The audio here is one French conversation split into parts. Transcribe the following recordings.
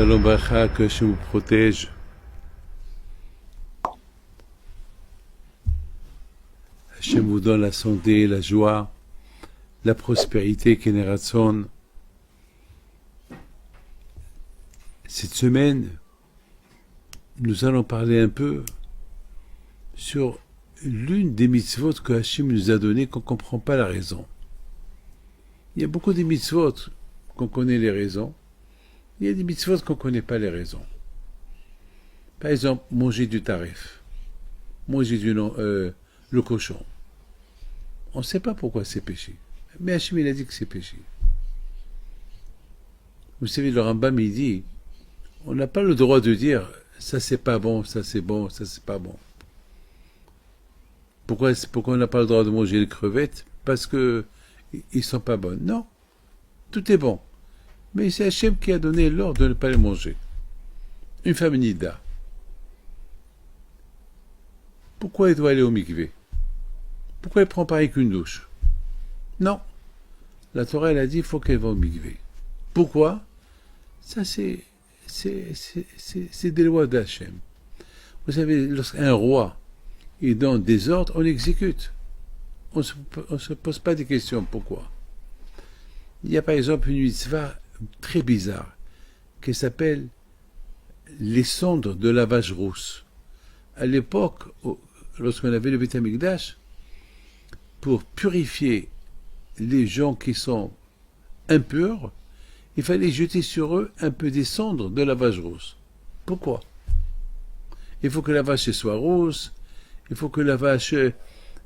Shalom Bracha, que je vous protège. Hachem vous donne la santé, la joie, la prospérité, Keneratson. Cette semaine, nous allons parler un peu sur l'une des mitzvot que Hachem nous a données qu'on ne comprend pas la raison. Il y a beaucoup de mitzvot qu'on connaît les raisons. Il y a des mitzvot qu'on ne connaît pas les raisons. Par exemple, manger du tarif, manger le cochon. On ne sait pas pourquoi c'est péché. Mais Hachem, il a dit que c'est péché. Vous savez, le Rambam, il dit, on n'a pas le droit de dire, ça c'est pas bon, ça c'est bon, ça c'est pas bon. Pourquoi on n'a pas le droit de manger les crevettes? Parce que ils sont pas bonnes. Non, tout est bon. Mais c'est Hachem qui a donné l'ordre de ne pas les manger. Une femme nida. Pourquoi elle doit aller au mikvé? Pourquoi elle prend pareil qu'une douche? Non. La Torah, elle a dit, il faut qu'elle va au mikvé. Pourquoi? Ça, c'est des lois d'Hachem. Vous savez, lorsqu'un roi est dans le désordre, on l'exécute. On ne se pose pas des questions. Pourquoi? Il y a par exemple une mitzvah très bizarre qui s'appelle les cendres de la vache rousse. À l'époque, lorsqu'on avait le Beth Amikdash, pour purifier les gens qui sont impurs, il fallait jeter sur eux un peu des cendres de la vache rousse. Pourquoi? Il faut que la vache soit rousse, il faut que la vache,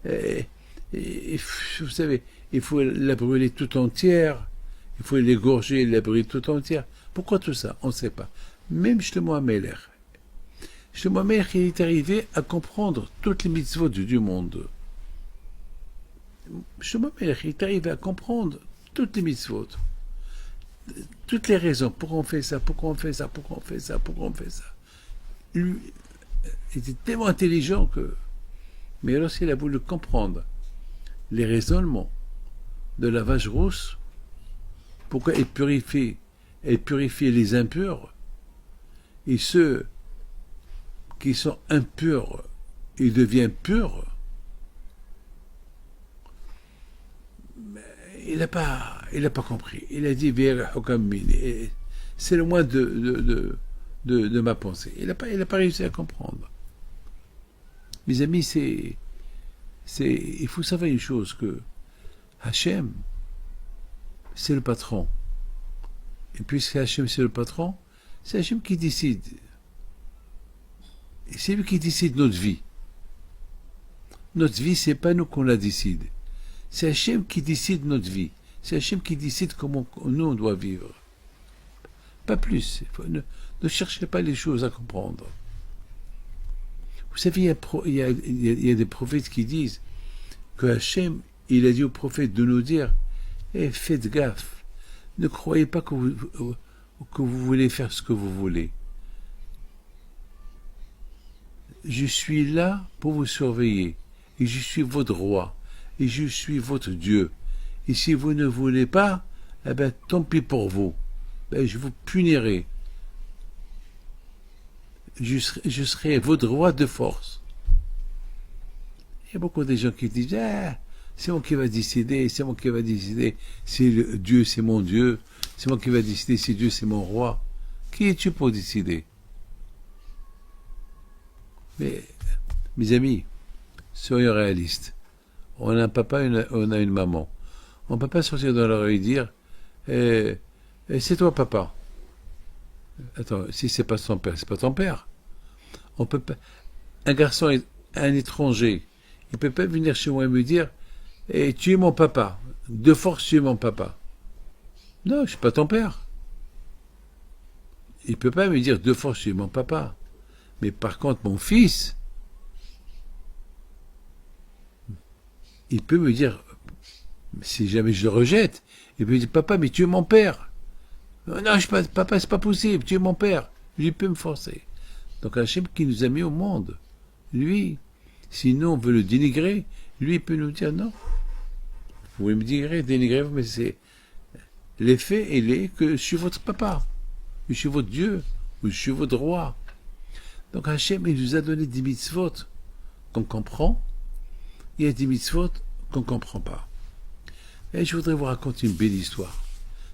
vous savez, il faut la brûler tout entière, il faut l'égorger, la brûler tout entière. Pourquoi tout ça? On ne sait pas. Même Shlomo HaMelech. Shlomo HaMelech, il est arrivé à comprendre toutes les mitzvot du monde. Shlomo HaMelech, il est arrivé à comprendre toutes les mitzvot. Toutes les raisons, pourquoi on fait ça, pourquoi on fait ça, pourquoi on fait ça, pourquoi on fait ça. Lui, il était tellement intelligent que... Mais lorsqu'il a voulu comprendre les raisonnements de la vache rousse, pourquoi elle purifie les impurs, et ceux qui sont impurs, ils deviennent purs, il n'a pas compris. Il a dit c'est le moins de ma pensée. Il n'a pas réussi à comprendre. Mes amis, il faut savoir une chose, que Hachem, c'est le patron. Et puisque Hachem, c'est le patron, c'est Hachem qui décide. Et c'est lui qui décide notre vie. Notre vie, c'est pas nous qu'on la décide. C'est Hachem qui décide notre vie. C'est Hachem qui décide comment nous on doit vivre. Pas plus. Ne cherchez pas les choses à comprendre. Vous savez, il y a des prophètes qui disent que Hachem, il a dit aux prophètes de nous dire, faites gaffe. Ne croyez pas que vous voulez faire ce que vous voulez. Je suis là pour vous surveiller. Et je suis votre roi. Et je suis votre Dieu. Et si vous ne voulez pas, eh bien, tant pis pour vous. Ben, je vous punirai. Je serai votre roi de force. Il y a beaucoup de gens qui disent, c'est moi qui va décider, c'est moi qui va décider, Dieu, c'est mon Dieu, c'est moi qui va décider, si Dieu, c'est mon roi. Qui es-tu pour décider? Mais, mes amis, soyons réalistes. On a un papa, on a une maman. On ne peut pas sortir dans la rue et dire, c'est toi papa. Attends, si c'est pas son père, c'est pas ton père. On peut pas. Un garçon, un étranger, il peut pas venir chez moi et me dire, tu es mon papa. De force, tu es mon papa. Non, je suis pas ton père. Il peut pas me dire, de force, tu es mon papa. Mais par contre, mon fils, il peut me dire, si jamais je le rejette, il peut me dire, papa, mais tu es mon père. Non, papa, c'est pas possible, tu es mon père. Lui peut me forcer. Donc Hachem qui nous a mis au monde, lui, sinon on veut le dénigrer, lui il peut nous dire non. Vous pouvez me dénigrer, mais c'est l'effet, il est que je suis votre papa. je suis votre Dieu, ou je suis votre roi. Donc Hachem, il nous a donné des mitzvot qu'on comprend, il y a des mitzvot qu'on ne comprend pas. Et je voudrais vous raconter une belle histoire,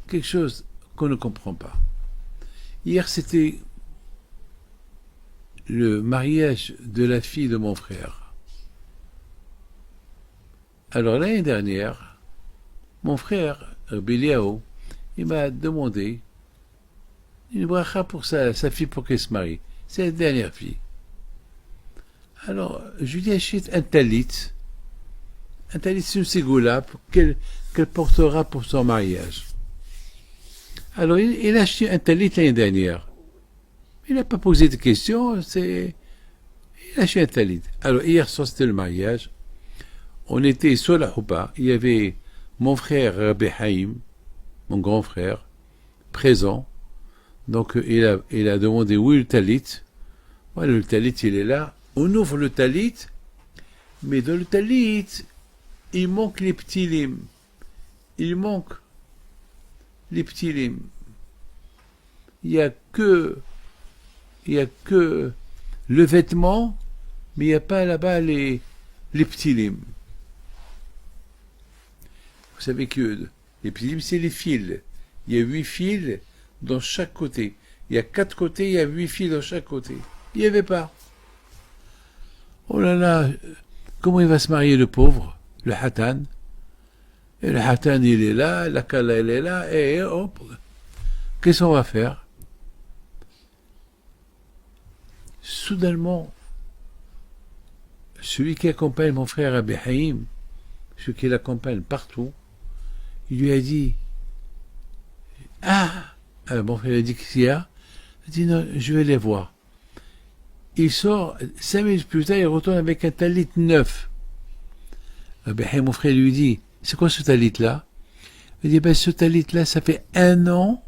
quelque chose qu'on ne comprend pas. Hier, c'était le mariage de la fille de mon frère. Alors l'année dernière, mon frère, Biliao, il m'a demandé une bracha pour sa fille pour qu'elle se marie. C'est la dernière fille. Alors, je lui ai acheté un talit. Un talit, c'est une ségoula qu'elle portera pour son mariage. Alors, il a acheté un talit l'année dernière. Il n'a pas posé de questions, il a acheté un talit. Alors, hier soir, c'était le mariage. On était sur la choupa. Il y avait mon frère Rabbi Haïm, mon grand frère, présent. Donc, il a demandé où est le talit. Voilà, le talit, il est là. On ouvre le talit, mais dans le talit, il manque les petits limes. Il manque les petits limes. Il n'y a que le vêtement, mais il n'y a pas là-bas les petits limes. Vous savez que les petits limes, c'est les fils. Il y a 8 fils dans chaque côté. Il y a 4 côtés, il y a 8 fils dans chaque côté. Il n'y avait pas. Oh là là, comment il va se marier le pauvre, le hatan? Et le hatan, il est là, la kala, elle est là, et hop, qu'est-ce qu'on va faire? Soudainement, celui qui accompagne mon frère Rabbi Haïm, celui qui l'accompagne partout, il lui a dit, alors mon frère a dit, qu'est-ce qu'il y a? Il a dit, non, je vais les voir. Il sort, 5 minutes plus tard, il retourne avec un talit neuf. Rabbi Haïm, mon frère, lui dit, c'est quoi ce talit-là? Il dit, ben, ce talit-là, ça fait 1 an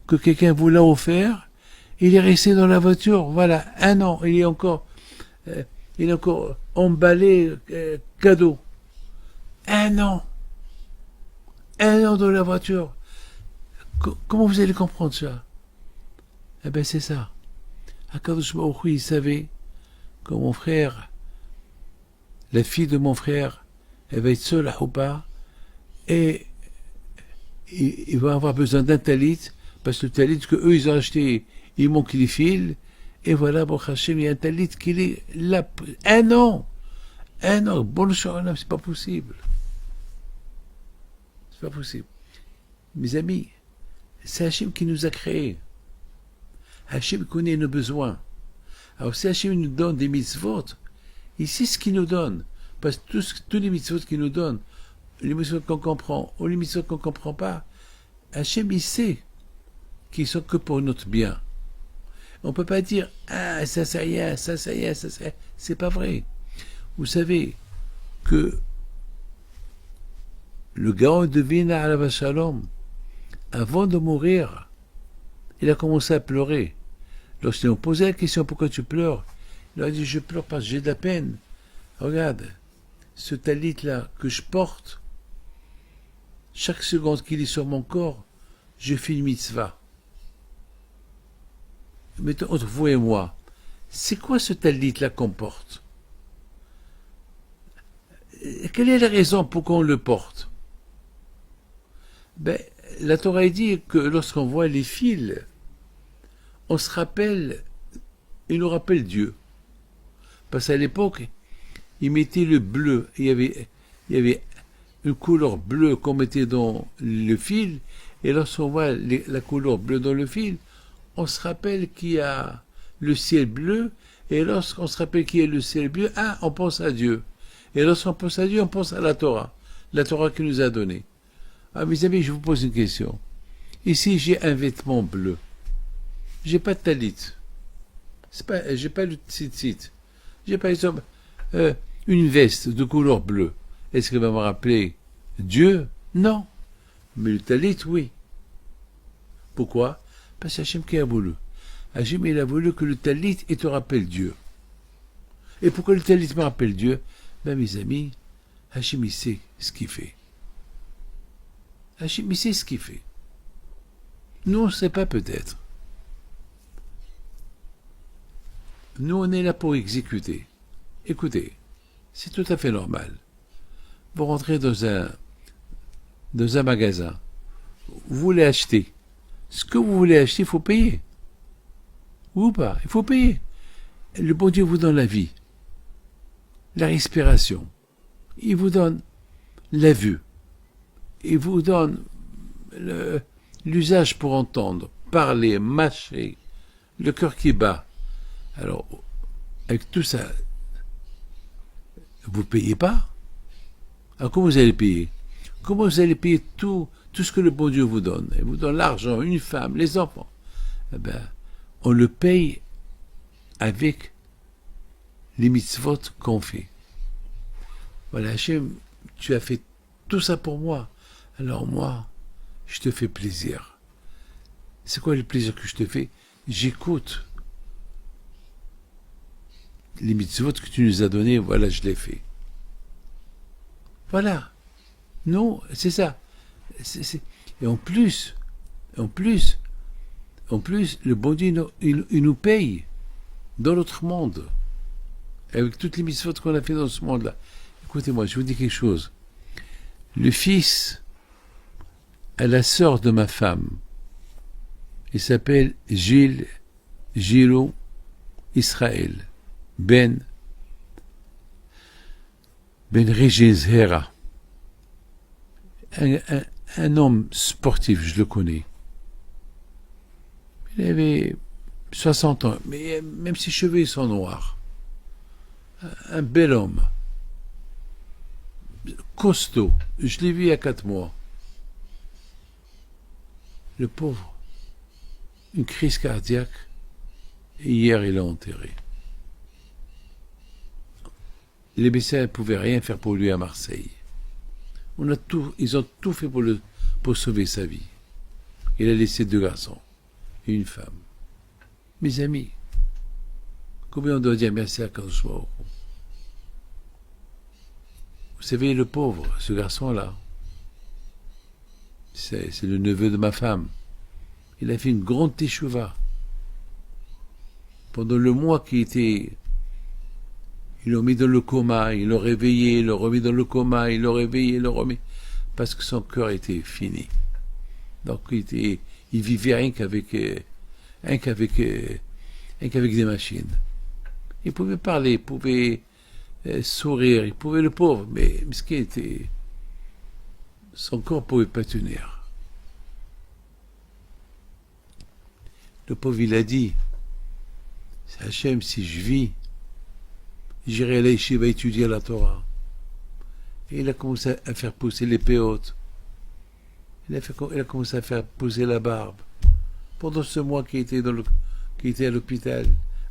que quelqu'un vous l'a offert. Il est resté dans la voiture, voilà, 1 an. Il est encore emballé, cadeau. 1 an. 1 an dans la voiture. Comment vous allez comprendre ça? Eh ben, c'est ça. Akadosh Baruch Hu, il savait que mon frère, la fille de mon frère, elle va être seule à Choupa, et il va avoir besoin d'un talit, parce que le talit que eux ils ont acheté, il manque les fils, et voilà, bon Hachem, il y a un talit qui est là, 1 an, bon Shalom, c'est pas possible. C'est pas possible. Mes amis, c'est Hachem qui nous a créés. Hachem connaît nos besoins. Alors si Hachem nous donne des mitzvot, il sait ce qu'il nous donne. Parce que tous les mitzvot qu'il nous donne, les mitzvot qu'on comprend, ou les mitzvot qu'on ne comprend pas, Hachem il sait qu'ils sont que pour notre bien. On ne peut pas dire, ça c'est rien, ça c'est rien, ça c'est rien. C'est pas vrai. Vous savez que le Gaon de Vilna alav Shalom, avant de mourir, il a commencé à pleurer. Lorsqu'ils ont posé la question, pourquoi tu pleures? Il a dit, je pleure parce que j'ai de la peine. Regarde, ce talit-là que je porte, chaque seconde qu'il est sur mon corps, je fais une mitzvah. Mais entre vous et moi, c'est quoi ce talit-là qu'on porte? Quelle est la raison pour qu'on le porte? Ben, la Torah dit que lorsqu'on voit les fils, on se rappelle, il nous rappelle Dieu. Parce qu'à l'époque, ils mettaient le bleu. Il y avait une couleur bleue qu'on mettait dans le fil, et lorsqu'on voit la couleur bleue dans le fil, on se rappelle qu'il y a le ciel bleu, et lorsqu'on se rappelle qu'il y a le ciel bleu, on pense à Dieu. Et lorsqu'on pense à Dieu, on pense à la Torah qu'il nous a donnée. Mes amis, je vous pose une question. Ici, j'ai un vêtement bleu. J'ai pas de talit. J'ai pas le tzitzit. J'ai par exemple une veste de couleur bleue. Est-ce qu'elle va me rappeler Dieu? Non. Mais le talit, oui. Pourquoi? Parce que Hachem qui a voulu. Hachem, il a voulu que le talit te rappelle Dieu. Et pourquoi le talit me rappelle Dieu? Ben, mes amis, Hachem, il sait ce qu'il fait. Hachem, il sait ce qu'il fait. Nous, on ne sait pas peut-être. Nous, on est là pour exécuter. Écoutez, c'est tout à fait normal. Vous rentrez dans un magasin, vous voulez acheter. Ce que vous voulez acheter, il faut payer. Ou pas, il faut payer. Le bon Dieu vous donne la vie, la respiration. Il vous donne la vue. Il vous donne l'usage pour entendre, parler, mâcher, le cœur qui bat. Alors, avec tout ça, vous ne payez pas. Alors comment vous allez payer? Comment vous allez payer tout ce que le bon Dieu vous donne? Il vous donne l'argent, une femme, les enfants. Eh ben, on le paye avec les mitzvot qu'on fait. Voilà, Hachem, tu as fait tout ça pour moi. Alors moi, je te fais plaisir. C'est quoi le plaisir que je te fais? J'écoute les mitzvot que tu nous as donnés, voilà, je les fais. Voilà. Non, c'est ça. Et en plus, le bon Dieu, il nous paye dans l'autre monde, avec toutes les mitzvot qu'on a fait dans ce monde-là. Écoutez-moi, je vous dis quelque chose. Le fils à la sœur de ma femme, il s'appelle Gilo Israël, Ben Regezhera. Un homme sportif, je le connais. Il avait 60 ans, mais même ses cheveux sont noirs. Un bel homme. Costaud. Je l'ai vu il y a 4 mois. Le pauvre. Une crise cardiaque. Et hier, il l'a enterré. Les médecins ne pouvaient rien faire pour lui à Marseille. Ils ont tout fait pour sauver sa vie. Il a laissé 2 garçons et une femme. Mes amis, combien on doit dire merci à Kadosh Baruch Hu? Vous savez, le pauvre, ce garçon-là, c'est le neveu de ma femme. Il a fait une grande teshuva. Pendant le mois qui était... Ils l'ont mis dans le coma, ils l'ont réveillé, ils l'ont remis dans le coma, ils l'ont réveillé, ils l'ont remis... Parce que son cœur était fini. Donc il vivait rien qu'avec des machines. Il pouvait parler, il pouvait sourire, il pouvait le pauvre, mais ce qui était... Son corps ne pouvait pas tenir. Le pauvre, il a dit, c'est Hachem, si je vis, j'irai à l'Yeshiva étudier la Torah. Et il a commencé à faire pousser les péotes. Il a commencé à faire pousser la barbe. Pendant ce mois qui était à l'hôpital,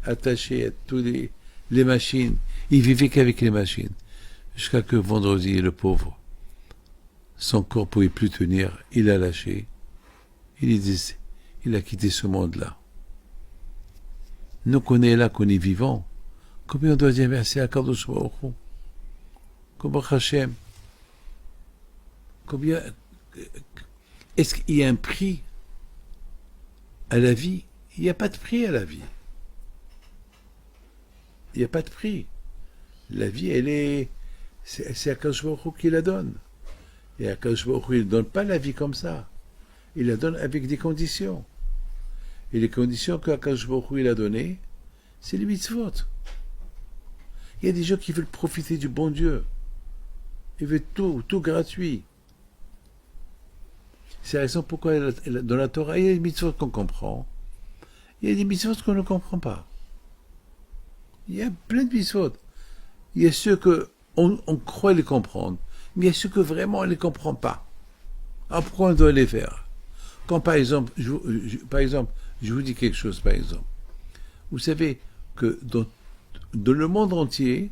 attaché à toutes les machines, il vivait qu'avec les machines. Jusqu'à que vendredi, le pauvre, son corps ne pouvait plus tenir, il a lâché. Il a quitté ce monde-là. Nous qu'on est là, qu'on est vivants, combien on doit dire merci à Kadosh Baruch Hu? Comment Hachem? Combien... Est-ce qu'il y a un prix à la vie? Il n'y a pas de prix à la vie. Il n'y a pas de prix. La vie, c'est Akadosh Baruch Hu qui la donne. Et Akadosh Baruch Hu, il ne donne pas la vie comme ça. Il la donne avec des conditions. Et les conditions qu'Akadosh Baruch Hu il a données, c'est les mitzvot. Il y a des gens qui veulent profiter du bon Dieu. Ils veulent tout gratuit. C'est la raison pourquoi dans la Torah, il y a des mitzvot qu'on comprend. Il y a des mitzvot qu'on ne comprend pas. Il y a plein de mitzvot. Il y a ceux qu'on croit les comprendre, mais il y a ceux que vraiment on ne les comprend pas. Alors pourquoi on doit les faire? Quand par exemple, je vous dis quelque chose par exemple. Vous savez que dans le monde entier,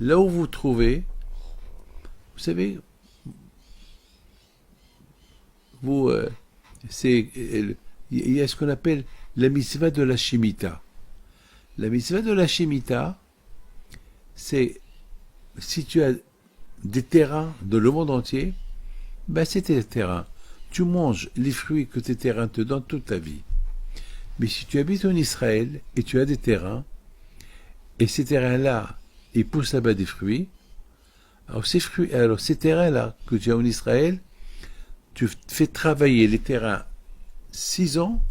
là où vous vous trouvez, vous savez, il y a ce qu'on appelle la mitzvah de la Shemitah. La mitzvah de la Shemitah, c'est si tu as des terrains dans le monde entier, Ben, c'est tes terrains. Tu manges les fruits que tes terrains te donnent toute ta vie. Mais si tu habites en Israël et tu as des terrains, et ces terrains-là, ils poussent là-bas des fruits, alors ces terrains-là que tu as en Israël, tu fais travailler les terrains 6 ans,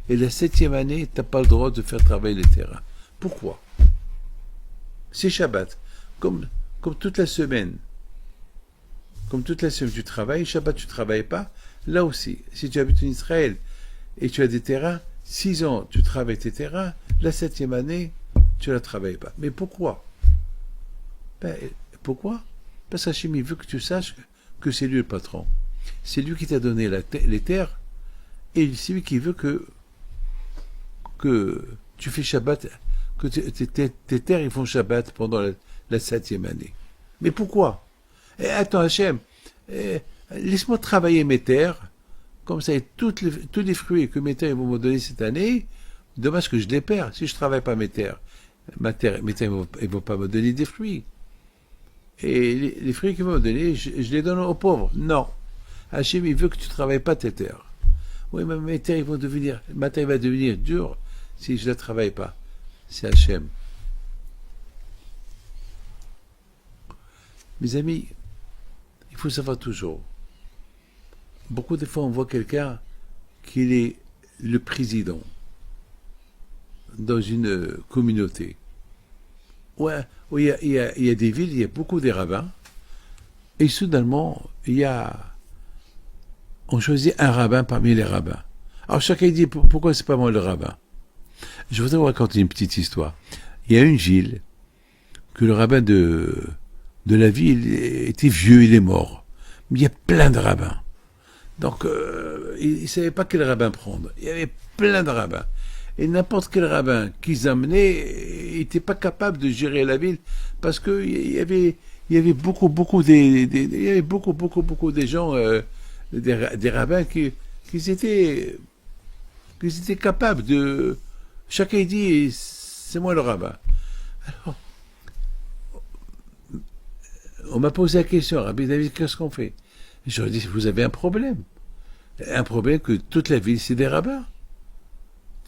et la 7e année, tu n'as pas le droit de faire travailler les terrains. Pourquoi? C'est Shabbat. Comme toute la semaine. Comme toute la semaine tu travailles, Shabbat tu ne travailles pas. Là aussi, si tu habites en Israël et tu as des terrains, 6 ans tu travailles tes terrains, la 7e année, tu ne la travailles pas. Mais pourquoi? Ben, pourquoi? Parce qu'Hachem veut que tu saches que c'est lui le patron. C'est lui qui t'a donné les terres, et c'est lui qui veut que tu fais Shabbat, que tes terres ils font Shabbat pendant la 7e année. Mais pourquoi? Attends Hachem, laisse-moi travailler mes terres, comme ça, et tous les fruits que mes terres vont me donner cette année, dommage que je les perds. Si je ne travaille pas mes terres, mes terres ne vont pas me donner des fruits. Et les fruits qu'ils vont me donner, je les donne aux pauvres. Non. Hachem, il veut que tu ne travailles pas tes terres. Oui, mais mes terres, ma terre va devenir dure si je ne la travaille pas. C'est Hachem. Mes amis, il faut savoir toujours. Beaucoup de fois, on voit quelqu'un qui est le président dans une communauté. Ouais, où il y a des villes, il y a beaucoup de rabbins, et soudainement, on choisit un rabbin parmi les rabbins. Alors chacun dit, pourquoi c'est pas moi le rabbin? Je voudrais vous raconter une petite histoire. Il y a une ville que le rabbin de la ville était vieux, il est mort. Mais il y a plein de rabbins. Donc, il ne savait pas quel rabbin prendre. Il y avait plein de rabbins. Et n'importe quel rabbin qu'ils amenaient, il n'était pas capable de gérer la ville parce qu'il y avait beaucoup des gens, des rabbins qui étaient capables de... Chacun dit, c'est moi le rabbin. Alors, on m'a posé la question, Rabbi David, qu'est-ce qu'on fait? Je leur ai dit, vous avez un problème. Un problème que toute la ville, c'est des rabbins.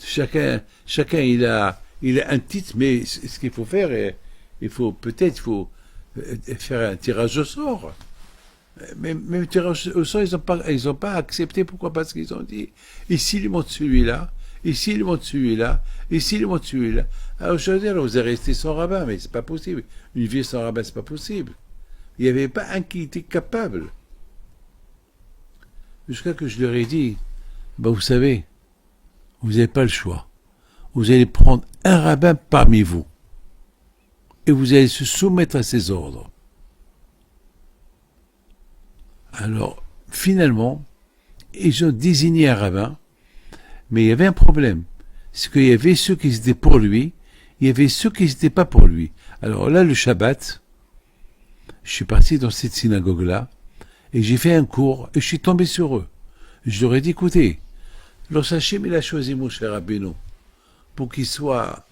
Chacun il a un titre, mais ce qu'il faut faire, il faut faire un tirage au sort. Mais le tirage au sort, ils ont pas accepté. Pourquoi? Parce qu'ils ont dit, ici ils montent celui-là, ici ils montent celui-là, ici ils montent celui-là. Alors aujourd'hui, vous allez rester sans rabbin, mais c'est pas possible. Une ville sans rabbin, c'est pas possible. Il n'y avait pas un qui était capable. Jusqu'à que je leur ai dit, vous savez, vous n'avez pas le choix. Vous allez prendre un rabbin parmi vous. Et vous allez se soumettre à ses ordres. Alors, finalement, ils ont désigné un rabbin, mais il y avait un problème. C'est qu'il y avait ceux qui étaient pour lui, il y avait ceux qui n'étaient pas pour lui. Alors là, le Shabbat, je suis parti dans cette synagogue-là, et j'ai fait un cours, et je suis tombé sur eux. Je leur ai dit, écoutez, lorsque Hachem il a choisi Moshe Rabbeinu pour qu'il soit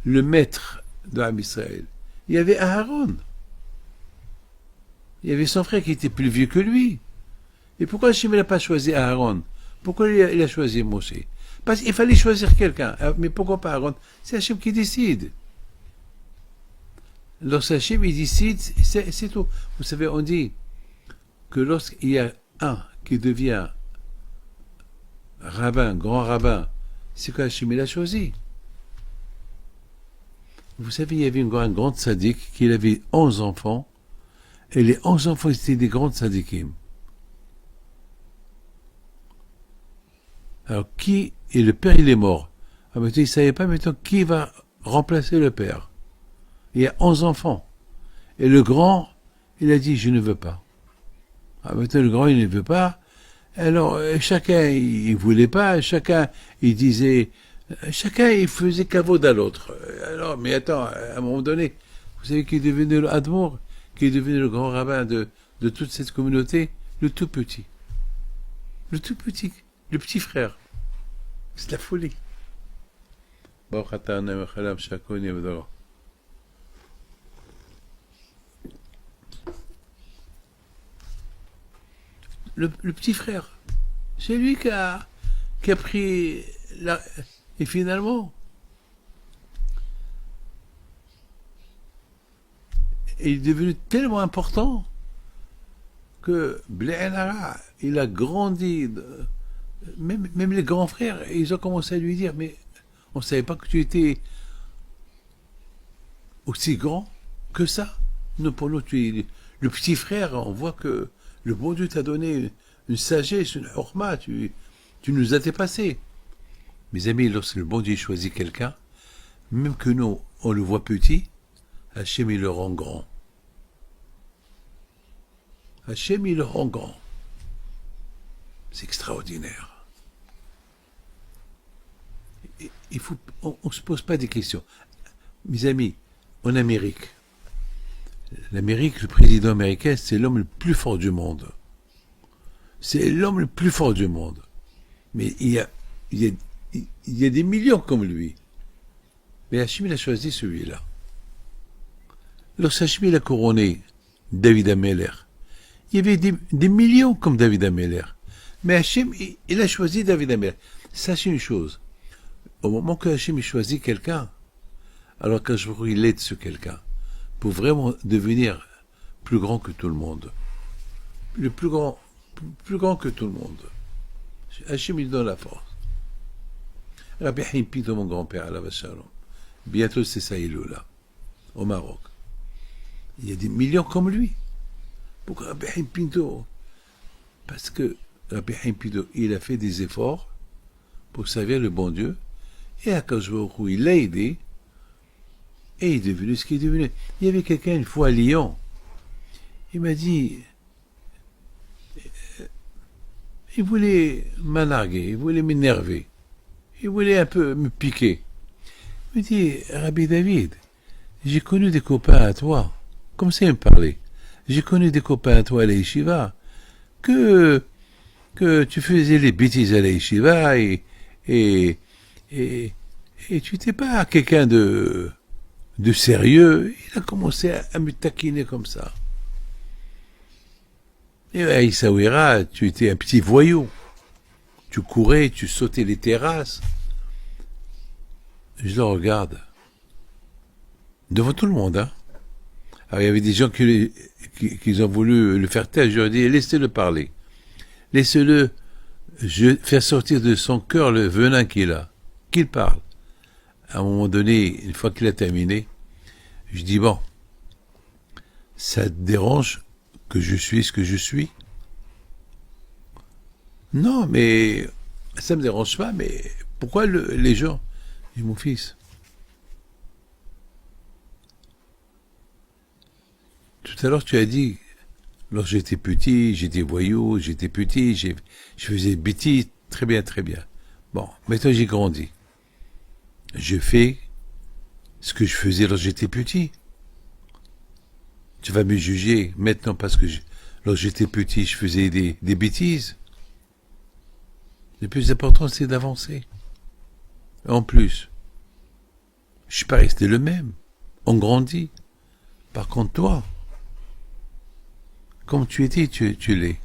le maître de l'Am Israël, il y avait Aaron. Il y avait son frère qui était plus vieux que lui. Et pourquoi Hachem n'a pas choisi Aaron? Pourquoi il a choisi Moshe? Parce qu'il fallait choisir quelqu'un. Mais pourquoi pas Aaron? C'est Hachem qui décide. Lorsque Hachem il décide, c'est tout. Vous savez, on dit que lorsqu'il y a un qui devient rabbin, grand rabbin, c'est qu'Hachem il a choisi. Vous savez, il y avait un grand tzaddik qui avait 11 enfants, et les 11 enfants étaient des grands tzaddikim. Alors, et le père, il est mort. Alors, il ne savait pas maintenant qui va remplacer le père. Il y a 11 enfants. Et le grand, il a dit, je ne veux pas. Alors, maintenant, le grand, il ne veut pas. Alors, chacun, il voulait pas. Chacun, il disait, chacun, il faisait cavode à l'autre. Alors, mais attends, à un moment donné, vous savez qui est devenu le Admour, qui est devenu le grand rabbin de toute cette communauté? Le tout petit. Le tout petit. Le petit frère. C'est la folie. le petit frère. C'est lui qui a pris la... Et finalement, il est devenu tellement important que Blénara, il a grandi. Même les grands frères, ils ont commencé à lui dire, mais on ne savait pas que tu étais aussi grand que ça. Nous, pour nous, tu es le petit frère. On voit que le bon Dieu t'a donné une sagesse, une horma. Tu nous as dépassés. Mes amis, lorsque le bon Dieu choisit quelqu'un, même que nous, on le voit petit, Hachem, il le rend grand. Hachem, il le rend grand. C'est extraordinaire. On ne se pose pas des questions. Mes amis, en Amérique, l'Amérique, le président américain, c'est l'homme le plus fort du monde. C'est l'homme le plus fort du monde. Mais il y a des millions comme lui. Mais Hachem, il a choisi celui-là. Lorsque Hachem a couronné David Ameller, il y avait des millions comme David Ameller. Mais Hachem, il a choisi David Ameller. Sachez une chose. Au moment que Hachem choisit quelqu'un, alors qu'un jour il aide ce quelqu'un, pour vraiment devenir plus grand que tout le monde. Le plus grand que tout le monde. Hachem, il donne la force. Rabbi Haim Pinto, mon grand-père, à Shalom. Bientôt, c'est ça, il est là, au Maroc. Il y a des millions comme lui. Pourquoi Rabbi Haim Pinto? Parce que Rabbi Haim Pinto, il a fait des efforts pour servir le bon Dieu, et à Kajborou, il l'a aidé, et il est devenu ce qu'il est devenu. Il y avait quelqu'un une fois à Lyon, il m'a dit, il voulait m'anarguer, il voulait m'énerver, il voulait un peu me piquer. Il me dit, Rabbi David, j'ai connu des copains à toi, comme ça il me parlait, j'ai connu des copains à toi à la yeshiva, que tu faisais les bêtises à la yeshiva et tu n'étais pas quelqu'un de sérieux. Il a commencé à me taquiner comme ça. Et à Essaouira, tu étais un petit voyou. Tu courais, tu sautais les terrasses. Je le regarde. Devant tout le monde, hein. Alors, il y avait des gens qui ont voulu le faire taire. Je leur ai dit, laissez-le parler. Laissez-le faire sortir de son cœur le venin qu'il a. Qu'il parle. À un moment donné, une fois qu'il a terminé, je dis, bon, ça te dérange que je suis ce que je suis? Non, mais ça me dérange pas, mais pourquoi les gens? Je dis, mon fils, tout à l'heure tu as dit, lorsque j'étais petit, j'étais voyou, j'étais petit, je faisais des bêtises, très bien, très bien. Bon, maintenant j'ai grandi. Je fais ce que je faisais lorsque j'étais petit. Tu vas me juger maintenant parce que lorsque j'étais petit, je faisais des bêtises. Le plus important, c'est d'avancer. En plus, je suis pas resté le même. On grandit. Par contre, toi, comme tu étais, tu l'es.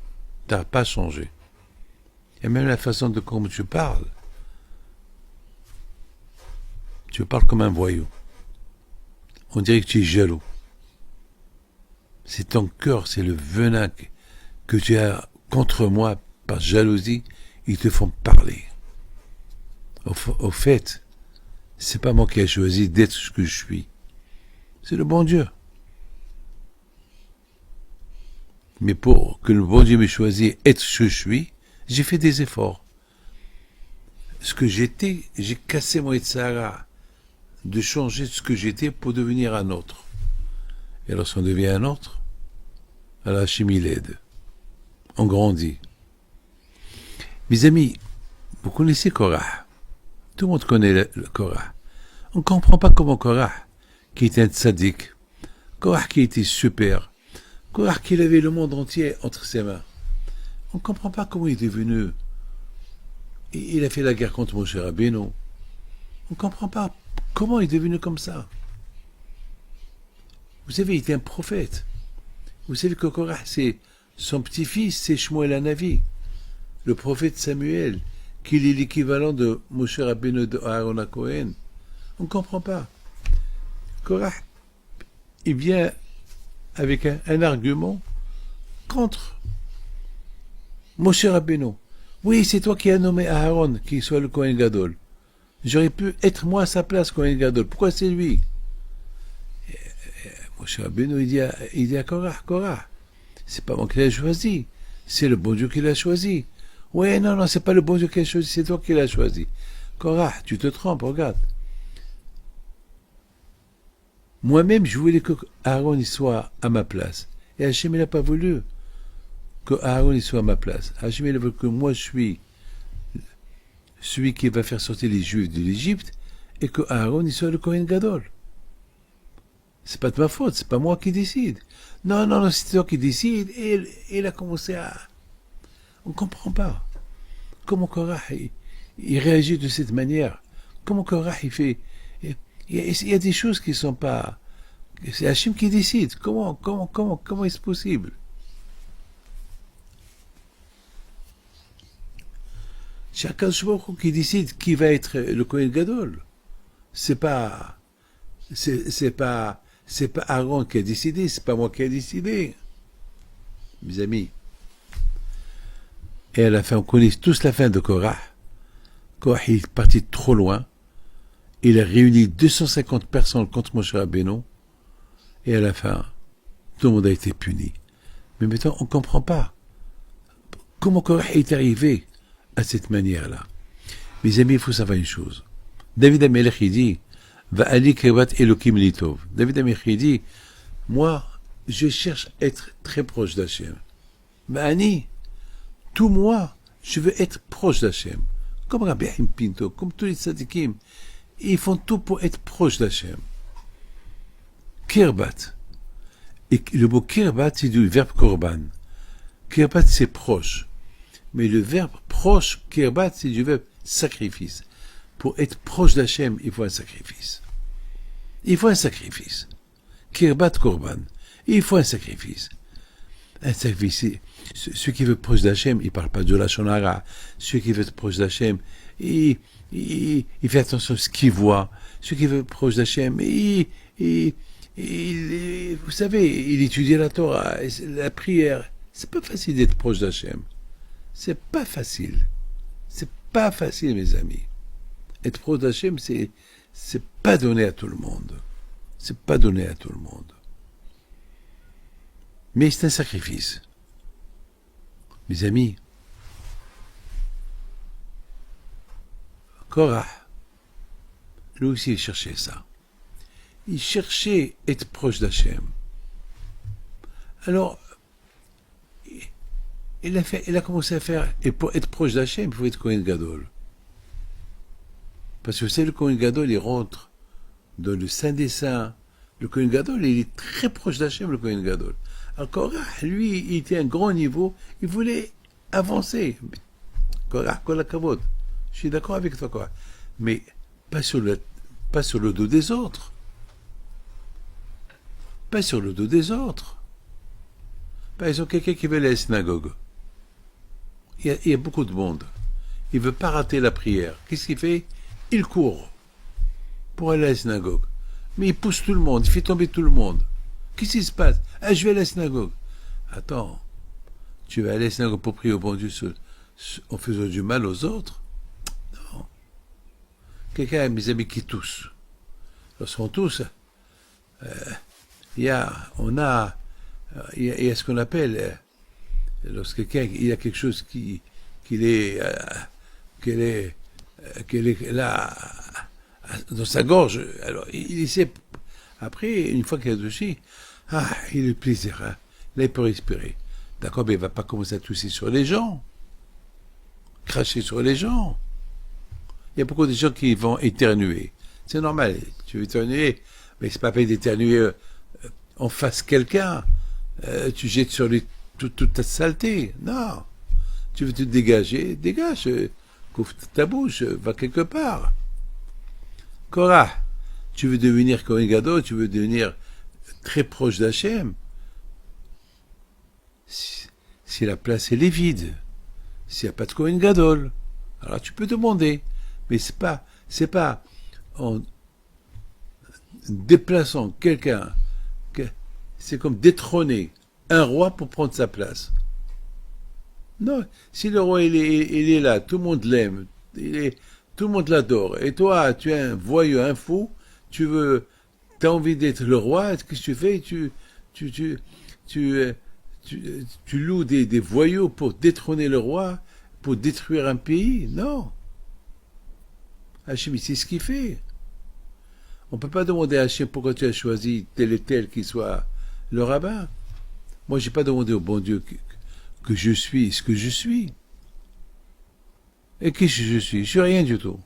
Tu n'as pas changé. Et même la façon de comment tu parles comme un voyou. On dirait que tu es jaloux. C'est ton cœur, c'est le venin que tu as contre moi par jalousie, ils te font parler. Au fait, c'est pas moi qui ai choisi d'être ce que je suis. C'est le bon Dieu. Mais pour que le bon Dieu m'ait choisi être ce que je suis, j'ai fait des efforts. Ce que j'étais, j'ai cassé mon Yetzirah de changer ce que j'étais pour devenir un autre. Et lorsqu'on devient un autre, alors Hachem il aide. On grandit. Mes amis, vous connaissez Korah. Tout le monde connaît le Korah. On ne comprend pas comment Korah, qui était un tzaddik, Korah qui était super, Korah qui avait le monde entier entre ses mains. On ne comprend pas comment il est devenu. Il a fait la guerre contre Moshe Rabbeinu. On ne comprend pas comment il est devenu comme ça. Vous savez, il était un prophète. Vous savez que Korah, c'est Son petit-fils, c'est Shmuel Hanavi, le prophète Samuel, qu'il est l'équivalent de Moshe Rabbeinu de Aaron HaKohen. On ne comprend pas. Korah, il vient avec un argument contre Moshe Rabbeinu. Oui, c'est toi qui as nommé Aaron qui soit le Kohen Gadol. J'aurais pu être moi à sa place, Kohen Gadol. Pourquoi c'est lui? Moshe Rabbeinu, il dit à Korah, c'est pas moi qui l'ai choisi, c'est le bon Dieu qui l'a choisi. Ouais, non, c'est pas le bon Dieu qui l'a choisi, c'est toi qui l'as choisi. Korah, tu te trompes, regarde. Moi-même, je voulais que Aaron il soit à ma place. Et Hachem, il n'a pas voulu que Aaron il soit à ma place. Hachem, il veut que moi, je suis celui qui va faire sortir les Juifs de l'Égypte et que Aaron il soit le Kohen Gadol. C'est pas de ma faute, c'est pas moi qui décide. Non, c'est toi qui décide. Et il a commencé à... On ne comprend pas. Comment Korah, il réagit de cette manière. Comment Korah, il fait... Il y a des choses qui ne sont pas... C'est Hachem qui décide. Comment est-ce possible? C'est Akadosh Baruch Hu qui décide qui va être le Kohen Gadol. C'est pas Aaron qui a décidé, c'est pas moi qui a décidé. Mes amis. Et à la fin, on connaît tous la fin de Korah. Korah est parti trop loin. Il a réuni 250 personnes contre Moshe Rabbeinu. Et à la fin, tout le monde a été puni. Mais maintenant, on ne comprend pas. Comment Korah est arrivé à cette manière-là? Mes amis, il faut savoir une chose. David Amelech, il dit, Va'ali kevat Elokim litov. David Amelech, il dit, moi, je cherche à être très proche d'Hachem. Va'ani, tout moi, je veux être proche d'Hachem. Comme Rabbi Haim Pinto, comme tous les tzadikim, ils font tout pour être proche d'Hachem. Kirbat. Et le mot kirbat, c'est du verbe korban. Kirbat, c'est proche. Mais le verbe proche, kirbat, c'est du verbe sacrifice. Pour être proche d'Hachem, il faut un sacrifice. Il faut un sacrifice. Kirbat korban. Il faut un sacrifice. Un sacrifice. Celui qui veut être proche d'Hachem, il ne parle pas de la shonara. Celui qui veut être proche d'Hachem, il fait attention à ce qu'il voit. Celui qui veut être proche d'Hachem, vous savez, il étudie la Torah, la prière. C'est pas facile d'être proche d'Hachem. C'est pas facile. C'est pas facile, mes amis. Être proche d'Hachem, c'est pas donné à tout le monde. C'est pas donné à tout le monde. Mais c'est un sacrifice. Mes amis, Korah, lui aussi, il cherchait ça. Il cherchait à être proche d'Hachem. Alors, il a commencé à faire, et pour être proche d'Hachem, il faut être Kohen Gadol. Parce que c'est le Kohen Gadol, il rentre dans le Saint des Saints. Le Kohen Gadol, il est très proche d'Hachem, le Kohen Gadol. Alors Korah, lui, il était à un grand niveau, il voulait avancer. Korah, kol hakavod. Je suis d'accord avec toi, Korah. Mais pas sur le dos des autres. Pas sur le dos des autres. Par exemple, quelqu'un qui veut aller à la synagogue. Il y a beaucoup de monde. Il ne veut pas rater la prière. Qu'est-ce qu'il fait? Il court pour aller à la synagogue. Mais il pousse tout le monde, il fait tomber tout le monde. Qu'est-ce qui se passe? Ah, je vais à la synagogue. Attends, tu vas aller à la synagogue pour prier au bon Dieu en faisant du mal aux autres? Non. Quelqu'un, mes amis, qui tousse. Lorsqu'on tousse, il y a ce qu'on appelle, lorsque quelqu'un il y a quelque chose qui est là dans sa gorge, alors il essaie, après, une fois qu'il a touché, il a le plaisir, hein. Là il peut respirer. D'accord, mais il ne va pas commencer à tousser sur les gens, cracher sur les gens. Il y a beaucoup de gens qui vont éternuer. C'est normal, tu veux éternuer, mais c'est pas la peine d'éternuer en face quelqu'un. Tu jettes sur lui toute ta saleté. Non. Tu veux te dégager, dégage. Couvre ta bouche, va quelque part. Korah, tu veux devenir Kohen Gadol, tu veux devenir très proche d'Hachem. si la place elle est vide, s'il n'y a pas de Kohen Gadol, alors tu peux demander. Mais c'est pas en déplaçant quelqu'un, c'est comme détrôner un roi pour prendre sa place. Non, si le roi il est là, tout le monde l'aime, tout le monde l'adore, et toi tu es un voyou, un fou, t'as envie d'être le roi, qu'est-ce que tu fais? Tu, tu, tu, tu loues des voyous pour détrôner le roi, pour détruire un pays? Non. Hachem, c'est ce qu'il fait. On ne peut pas demander à Hachem pourquoi tu as choisi tel et tel qui soit le rabbin. Moi, j'ai pas demandé au bon Dieu que je suis ce que je suis. Et qui je suis? Je suis rien du tout.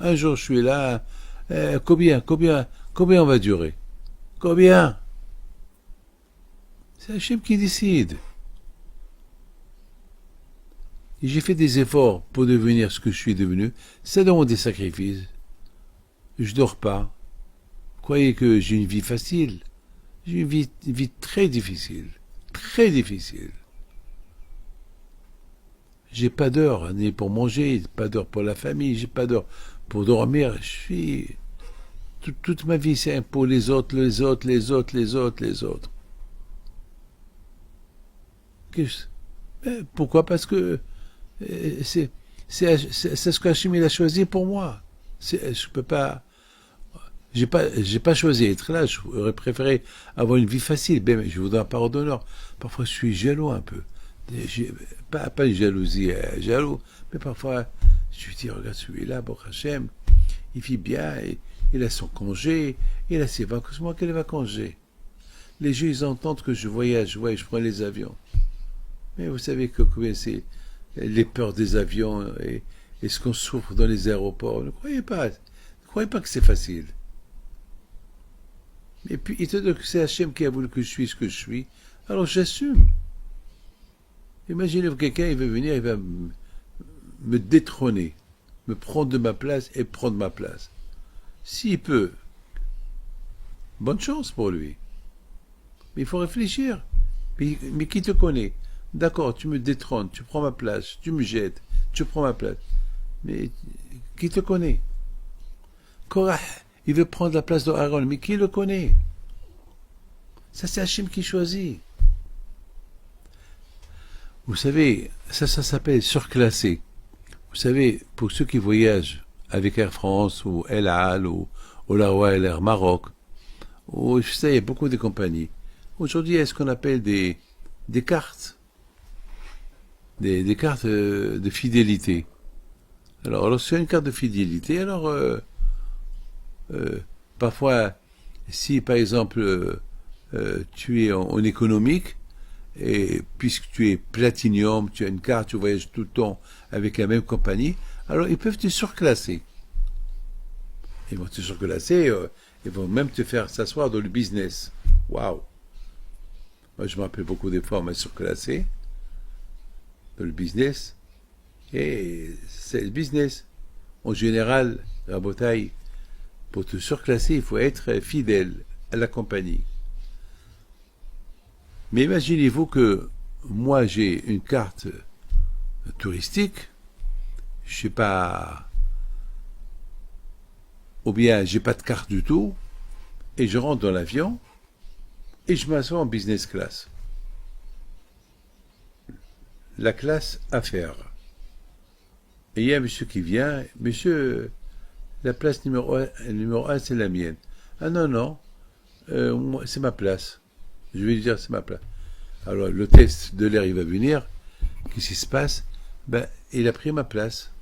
Un jour, je suis là. Combien on va durer? Combien? C'est Hachem qui décide. Et j'ai fait des efforts pour devenir ce que je suis devenu. Ça demande des sacrifices. Je dors pas. Croyez que j'ai une vie facile. J'ai une vie très difficile. Très difficile. J'ai pas d'heure ni pour manger, pas d'heure pour la famille, j'ai pas d'heure pour dormir. Je suis... Toute ma vie, c'est pour les autres, les autres, les autres, les autres, les autres. Pourquoi? Parce que c'est ce qu'Hachem il a choisi pour moi. Je peux pas... J'ai pas choisi d'être là, j'aurais préféré avoir une vie facile, mais je voudrais un parole d'honneur. Parfois, je suis jaloux un peu. Pas une jalousie, jaloux, mais parfois, je me dis, regarde celui-là, bon Hachem, il vit bien, il a son congé, il a ses vacances. Moi, quel vacances j'ai? Les gens, ils entendent que je voyage, ouais, je prends les avions. Mais vous savez combien c'est les peurs des avions et ce qu'on souffre dans les aéroports. Ne croyez pas que c'est facile. Et puis, étant donné que c'est Hachem qui a voulu que je suis ce que je suis, alors j'assume. Imaginez que quelqu'un, il veut venir, il va me détrôner, me prendre de ma place et prendre ma place. S'il peut, bonne chance pour lui. Mais il faut réfléchir. Mais qui te connaît? D'accord, tu me détrônes, tu prends ma place, tu me jettes, tu prends ma place. Mais qui te connaît? Korah, il veut prendre la place d'Aaron, mais qui le connaît? Ça, c'est Hachem qui choisit. Vous savez, ça s'appelle surclassé. Vous savez, pour ceux qui voyagent avec Air France ou El Al ou Olaroa Air Maroc, ou je sais, il y a beaucoup de compagnies. Aujourd'hui, il y a ce qu'on appelle des cartes. Des cartes de fidélité. Alors c'est une carte de fidélité. Alors, parfois, si par exemple tu es en économique, et puisque tu es platinium, tu as une carte, tu voyages tout le temps avec la même compagnie, alors ils peuvent te surclasser. Ils vont te surclasser, ils vont même te faire s'asseoir dans le business. Waouh! Moi, je me rappelle beaucoup des fois, on m'a surclassé dans le business, et c'est le business. En général, Rabotaille, pour te surclasser, il faut être fidèle à la compagnie. Mais imaginez-vous que moi j'ai une carte touristique, je sais pas, ou bien j'ai pas de carte du tout, et je rentre dans l'avion et je m'assois en business class. La classe affaires. Et il y a un monsieur qui vient, monsieur, la place numéro 1, c'est la mienne. Ah non, non, c'est ma place. Je vais lui dire, c'est ma place. Alors, l'hôtesse de l'air, il va venir. Qu'est-ce qui se passe? Ben, il a pris ma place.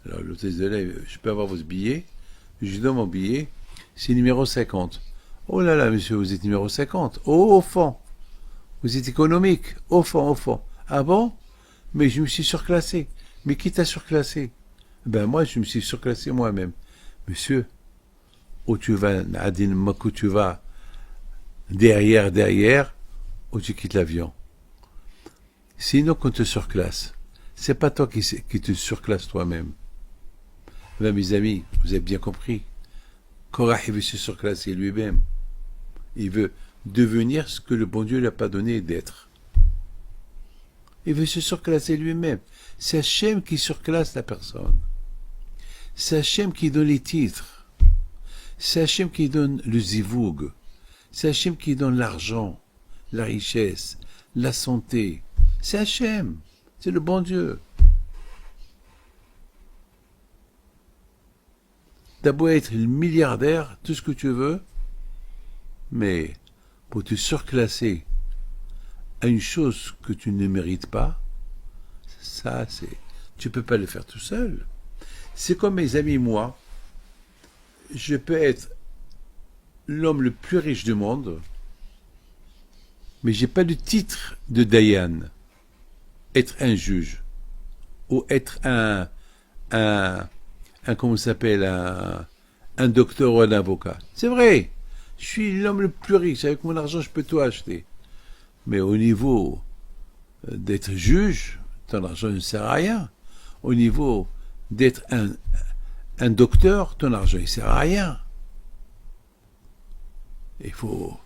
Alors, l'hôtesse de l'air, je peux avoir votre billet? Je lui donne mon billet. C'est numéro 50. Oh là là, monsieur, vous êtes numéro 50. Oh, au fond. Vous êtes économique. Au fond, au fond. Ah bon? Mais je me suis surclassé. Mais qui t'a surclassé? Ben, moi, je me suis surclassé moi-même. Monsieur, où tu vas, Nadine, où tu vas, derrière, où tu quittes l'avion. Sinon, qu'on te surclasse. C'est pas toi qui te surclasse toi-même. Ben, mes amis, vous avez bien compris. Korah, il veut se surclasser lui-même. Il veut devenir ce que le bon Dieu lui a pas donné d'être. Il veut se surclasser lui-même. C'est Hachem qui surclasse la personne. C'est Hachem qui donne les titres. C'est Hachem qui donne le zivoug. C'est Hachem qui donne l'argent, la richesse, la santé. C'est Hachem. C'est le bon Dieu. T'as beau être le milliardaire, tout ce que tu veux, mais pour te surclasser à une chose que tu ne mérites pas, ça, tu peux pas le faire tout seul. C'est comme mes amis, moi, je peux être l'homme le plus riche du monde, mais j'ai pas le titre de Dayan, être un juge, ou être comment ça s'appelle, un docteur ou un avocat. C'est vrai, je suis l'homme le plus riche, avec mon argent je peux tout acheter. Mais au niveau d'être juge, ton argent ne sert à rien. Au niveau d'être un docteur, ton argent ne sert à rien. Il faut...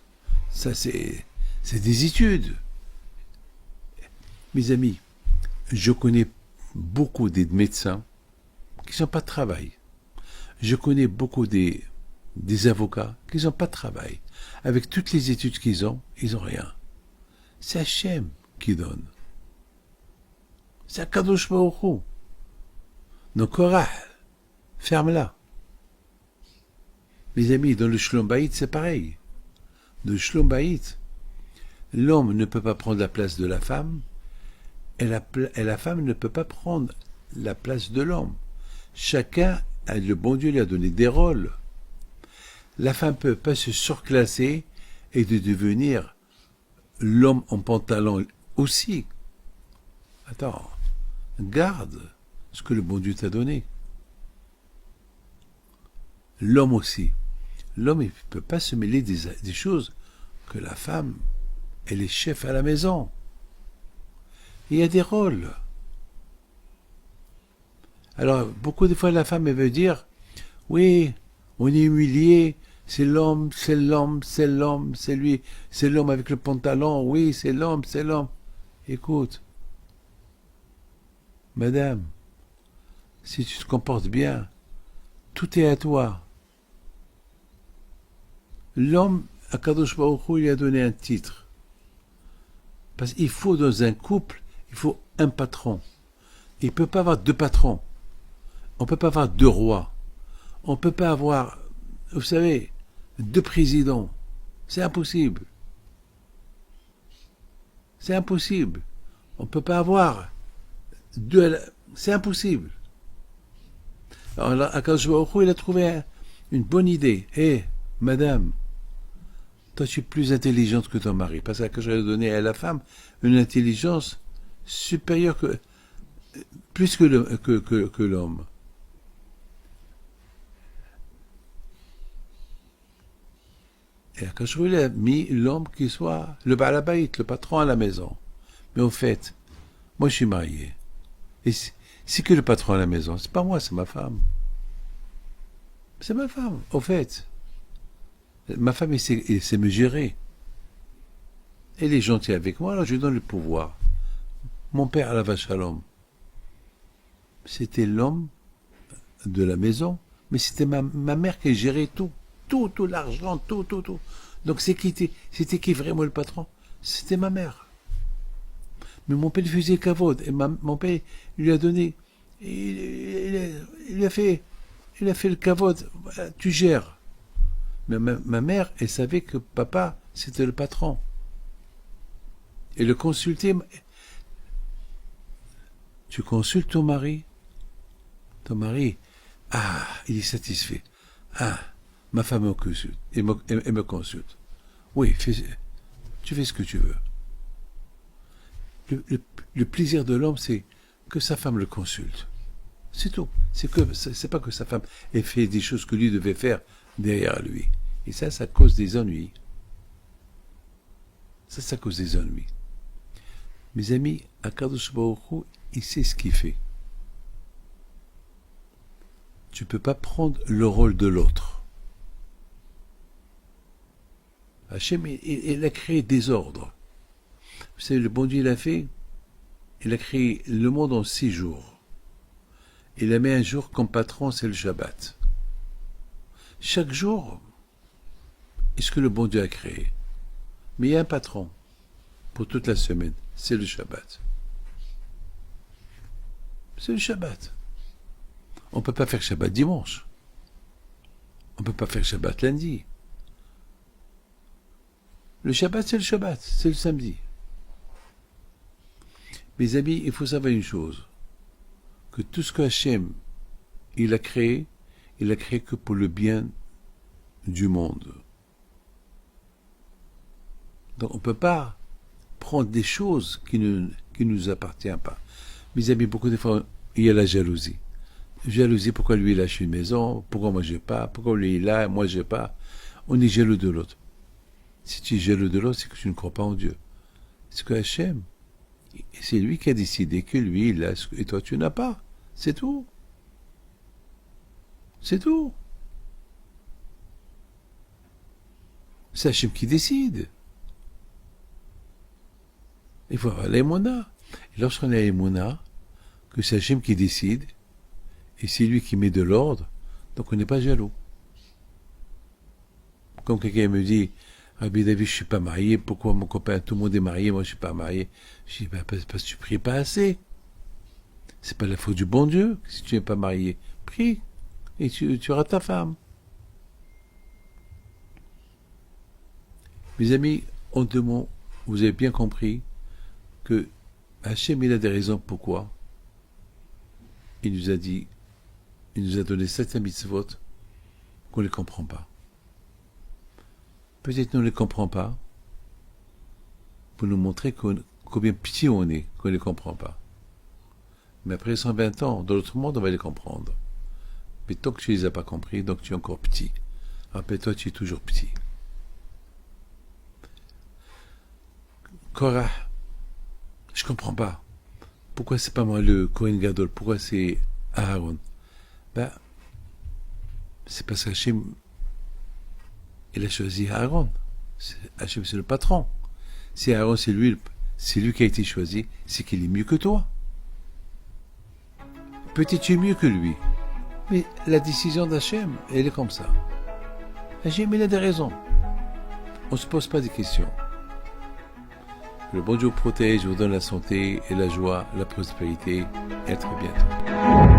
Ça, c'est des études. Mes amis, je connais beaucoup des médecins qui n'ont pas de travail. Je connais beaucoup des avocats qui n'ont pas de travail. Avec toutes les études qu'ils ont, ils n'ont rien. C'est Hachem qui donne. C'est Akadosh Baruch Hu. Donc, Korah, ferme-la. Les amis, dans le Shlom Bayit, c'est pareil. Dans le Shlom Bayit, l'homme ne peut pas prendre la place de la femme, et la femme ne peut pas prendre la place de l'homme. Chacun, le bon Dieu lui a donné des rôles. La femme ne peut pas se surclasser et de devenir l'homme en pantalon aussi. Attends, garde ce que le bon Dieu t'a donné. L'homme aussi. L'homme, il ne peut pas se mêler des choses que la femme, elle est chef à la maison. Il y a des rôles. Alors, beaucoup de fois, la femme, elle veut dire, oui, on est humilié, c'est l'homme, c'est l'homme, c'est l'homme, c'est lui, c'est l'homme avec le pantalon, oui, c'est l'homme, c'est l'homme. Écoute, madame, si tu te comportes bien, tout est à toi. L'homme, Akadosh Baruch Hu, il a donné un titre. Parce qu'il faut, dans un couple, il faut un patron. Il ne peut pas avoir deux patrons. On ne peut pas avoir deux rois. On ne peut pas avoir, vous savez, deux présidents. C'est impossible. C'est impossible. On ne peut pas avoir deux... C'est impossible. Alors, Akadosh Baruch Hu, il a trouvé une bonne idée. Hé, madame, toi, tu es plus intelligente que ton mari. Parce que j'avais donné à la femme une intelligence supérieure plus que l'homme. Et Akash il a mis l'homme qui soit le balabait, le patron à la maison. Mais au fait, moi je suis marié. Et c'est que le patron à la maison. C'est pas moi, c'est ma femme. C'est ma femme, au fait. Ma femme, elle sait me gérer. Elle est gentille avec moi, alors je lui donne le pouvoir. Mon père, Alav Shalom, c'était l'homme de la maison, mais c'était ma mère qui gérait tout. Tout l'argent, tout. Donc c'était qui vraiment le patron? C'était ma mère. Mais mon père faisait kavod, et mon père lui a donné, il a fait le kavod, tu gères. Mais ma mère, elle savait que papa, c'était le patron. Et le consulter, tu consultes ton mari, il est satisfait. Ma femme me consulte, et me consulte. Oui, tu fais ce que tu veux. Le plaisir de l'homme, c'est que sa femme le consulte. C'est tout. C'est pas que sa femme ait fait des choses que lui devait faire derrière lui. Et ça cause des ennuis. Ça cause des ennuis. Mes amis, Akadosh Baruch Hu, il sait ce qu'il fait. Tu peux pas prendre le rôle de l'autre. Hachem, il a créé des ordres. Vous savez, le bon Dieu, il a fait il a créé le monde en 6 jours. Il a mis un jour comme patron, c'est le Shabbat. Chaque jour, est-ce que le bon Dieu a créé? Mais il y a un patron pour toute la semaine, c'est le Shabbat. C'est le Shabbat. On ne peut pas faire Shabbat dimanche. On ne peut pas faire Shabbat lundi. Le Shabbat, c'est le Shabbat, c'est le samedi. Mes amis, il faut savoir une chose, que tout ce que Hachem, il a créé que pour le bien du monde. Donc on ne peut pas prendre des choses qui ne nous appartiennent pas. Mes amis, beaucoup de fois, il y a la jalousie. Jalousie, pourquoi lui il a acheté une maison, pourquoi moi j'ai pas, pourquoi lui il a, moi j'ai pas. On est jaloux de l'autre. Si tu es jaloux de l'autre, c'est que tu ne crois pas en Dieu. C'est que Hachem, c'est lui qui a décidé que lui il a et toi tu n'as pas. C'est tout. C'est tout. C'est Hachem qui décide. Il faut avoir l'émouna. Et lorsqu'on a l'émouna, que c'est Hachem qui décide, et c'est lui qui met de l'ordre, donc on n'est pas jaloux. Comme quelqu'un me dit, Rabbi David, je ne suis pas marié, pourquoi mon copain, tout le monde est marié, moi je ne suis pas marié. Je dis, parce que tu ne pries pas assez. C'est pas la faute du bon Dieu, si tu n'es pas marié. Prie, et tu auras ta femme. Mes amis, en 2 mots, vous avez bien compris que Hachem, il a des raisons pourquoi. Il nous a dit, il nous a donné certains mitzvot qu'on ne les comprend pas. Peut-être qu'on ne les comprend pas pour nous montrer combien petit on est, qu'on ne les comprend pas. Mais après 120 ans, dans l'autre monde, on va les comprendre. Mais tant que tu ne les as pas compris, donc tu es encore petit. Rappelle-toi, tu es toujours petit. Korah, je ne comprends pas. Pourquoi c'est pas moi le Kohen Gadol? Pourquoi c'est Aaron? Ben, c'est parce qu'Hachem, il a choisi Aaron. Hachem, c'est le patron. Si Aaron, c'est lui qui a été choisi, c'est qu'il est mieux que toi. Peut-être tu es mieux que lui. Mais la décision d'Hachem, elle est comme ça. Hachem, il a des raisons. On ne se pose pas des questions. Que le bon Dieu vous protège, vous donne la santé et la joie, la prospérité. Et à très bientôt.